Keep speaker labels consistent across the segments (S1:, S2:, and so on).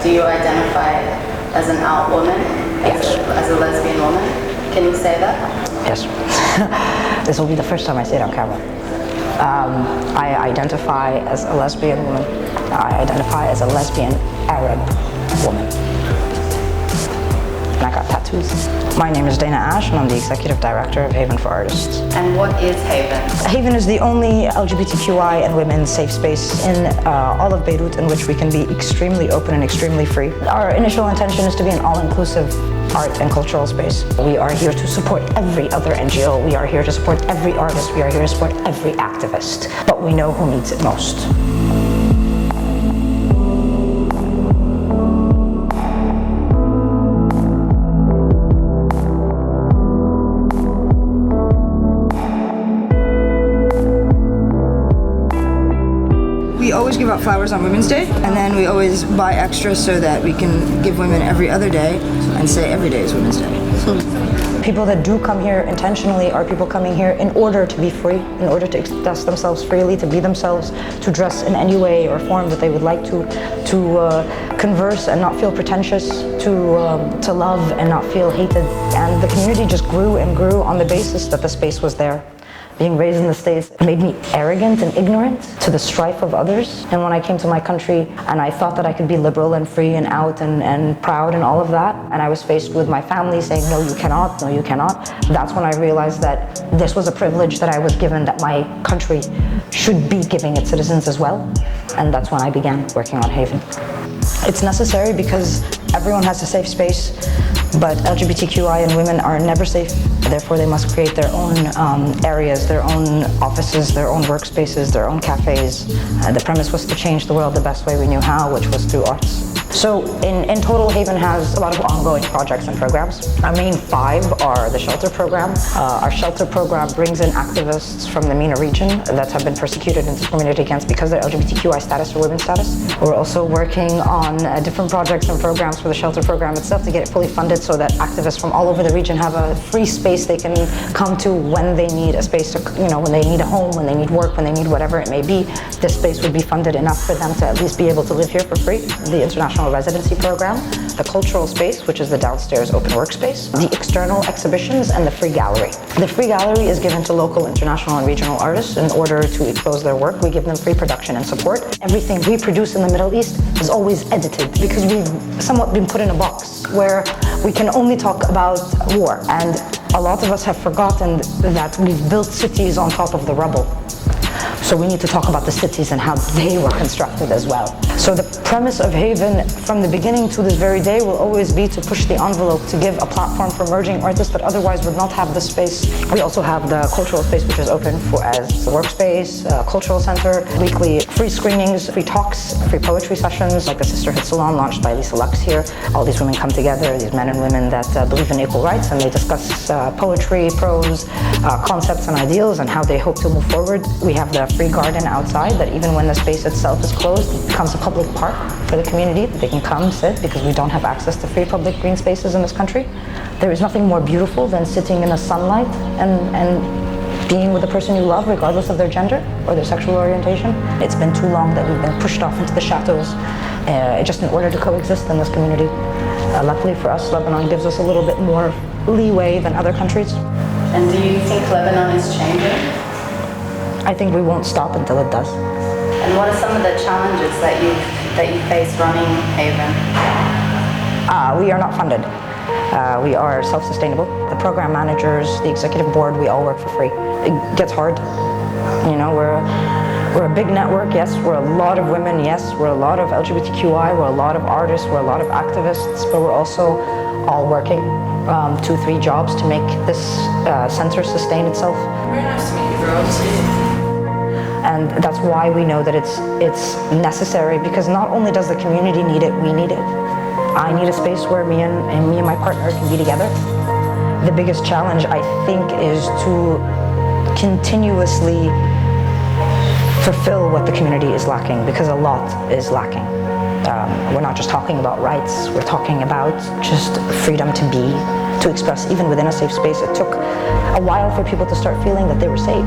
S1: do you identify as an out woman?
S2: Yes.
S1: As a lesbian woman? Can you say that?
S2: Yes. This will be the first time I say it on camera. I identify as a lesbian woman. I identify as a lesbian Arab woman. And I got tattoos. My name is Dayna Ash, and I'm the Executive Director of Haven for Artists.
S1: And what is Haven?
S2: Haven is the only LGBTQI and women's safe space in all of Beirut in which we can be extremely open and extremely free. Our initial intention is to be an all-inclusive art and cultural space. We are here to support every other NGO. We are here to support every artist. We are here to support every activist. But we know who needs it most. We always give out flowers on Women's Day, and then we always buy extras so that we can give women every other day and say every day is Women's Day. People that do come here intentionally are people coming here in order to be free, in order to express themselves freely, to be themselves, to dress in any way or form that they would like to converse and not feel pretentious, to love and not feel hated. And the community just grew and grew on the basis that the space was there. Being raised in the States made me arrogant and ignorant to the strife of others. And when I came to my country and I thought that I could be liberal and free and out and proud and all of that, and I was faced with my family saying, no, you cannot, no, you cannot, that's when I realized that this was a privilege that I was given, that my country should be giving its citizens as well. And that's when I began working on Haven. It's necessary because everyone has a safe space, but LGBTQI and women are never safe. Therefore, they must create their own areas, their own offices, their own workspaces, their own cafes. The premise was to change the world the best way we knew how, which was through arts. So in total, Haven has a lot of ongoing projects and programs. Our main 5 are the shelter program. Our shelter program brings in activists from the MENA region that have been persecuted and discriminated against because of their LGBTQI status or women's status. We're also working on different projects and programs for the shelter program itself to get it fully funded so that activists from all over the region have a free space they can come to when they need a space to, when they need a home, when they need work, when they need whatever it may be. This space would be funded enough for them to at least be able to live here for free. The international residency program, the cultural space, which is the downstairs open workspace, the external exhibitions, and the free gallery. The free gallery is given to local, international, and regional artists in order to expose their work. We give them free production and support. Everything we produce in the Middle East is always edited because we've somewhat been put in a box where we can only talk about war. And a lot of us have forgotten that we've built cities on top of the rubble. So we need to talk about the cities and how they were constructed as well. So the premise of Haven from the beginning to this very day will always be to push the envelope, to give a platform for emerging artists that otherwise would not have the space. We also have the cultural space, which is open as a workspace, a cultural center, weekly free screenings, free talks, free poetry sessions, like the Sisterhood Salon launched by Lisa Lux here. All these women come together, these men and women that believe in equal rights, and they discuss poetry, prose, concepts and ideals, and how they hope to move forward. We have the free garden outside that even when the space itself is closed, it becomes a public park for the community that they can come sit because we don't have access to free public green spaces in this country. There is nothing more beautiful than sitting in the sunlight and being with the person you love regardless of their gender or their sexual orientation. It's been too long that we've been pushed off into the shadows just in order to coexist in this community. Luckily for us, Lebanon gives us a little bit more leeway than other countries.
S1: And do you think Lebanon is changing?
S2: I think we won't stop until it does.
S1: And what are some of the challenges that you face running Haven?
S2: We are not funded. We are self-sustainable. The program managers, the executive board, we all work for free. It gets hard. We're a big network, yes. We're a lot of women, yes. We're a lot of LGBTQI, we're a lot of artists, we're a lot of activists, but we're also all working 2-3 jobs to make this center sustain itself.
S1: Very nice to meet you, girls.
S2: And that's why we know that it's necessary, because not only does the community need it, we need it. I need a space where me and my partner can be together. The biggest challenge, I think, is to continuously fulfill what the community is lacking, because a lot is lacking.
S3: We're not just talking about rights, we're talking about just freedom to be, to express, even within a safe space. It took a while for people to start feeling that they were safe,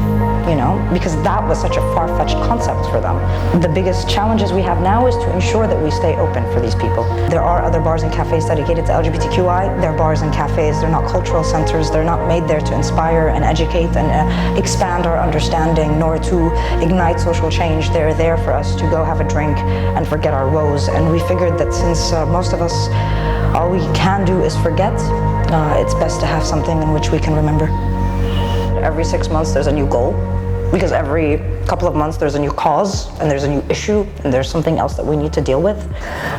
S3: you know, because that was such a far-fetched concept for them. The biggest challenges we have now is to ensure that we stay open for these people. There are other bars and cafes dedicated to LGBTQI. They're bars and cafes, they're not cultural centers, they're not made there to inspire and educate and expand our understanding, nor to ignite social change. They're there for us to go have a drink and forget our woes. And we figured that since most of us, all we can do is forget, it's best to have something in which we can remember. Every 6 months there's a new goal, because every couple of months there's a new cause and there's a new issue and there's something else that we need to deal with.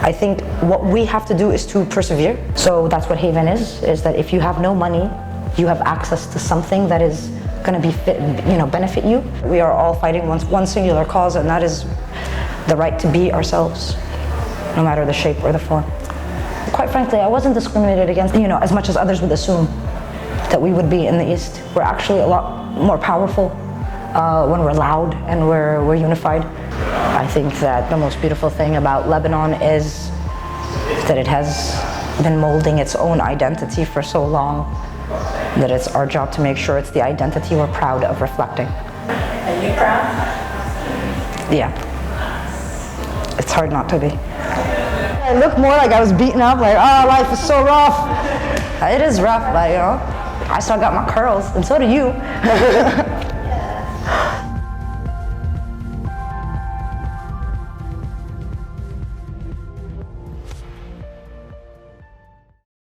S3: I think what we have to do is to persevere. So that's what Haven is that if you have no money, you have access to something that is going to be benefit you. We are all fighting one singular cause, and that is the right to be ourselves, no matter the shape or the form. Quite frankly, I wasn't discriminated against, as much as others would assume that we would be in the East. We're actually a lot more powerful when we're loud and we're unified. I think that the most beautiful thing about Lebanon is that it has been molding its own identity for so long that it's our job to make sure it's the identity we're proud of reflecting.
S1: Are you proud?
S3: Yeah. It's hard not to be. I look more like I was beaten up, like, oh, life is so rough. It is rough, but I still got my curls, and so do you.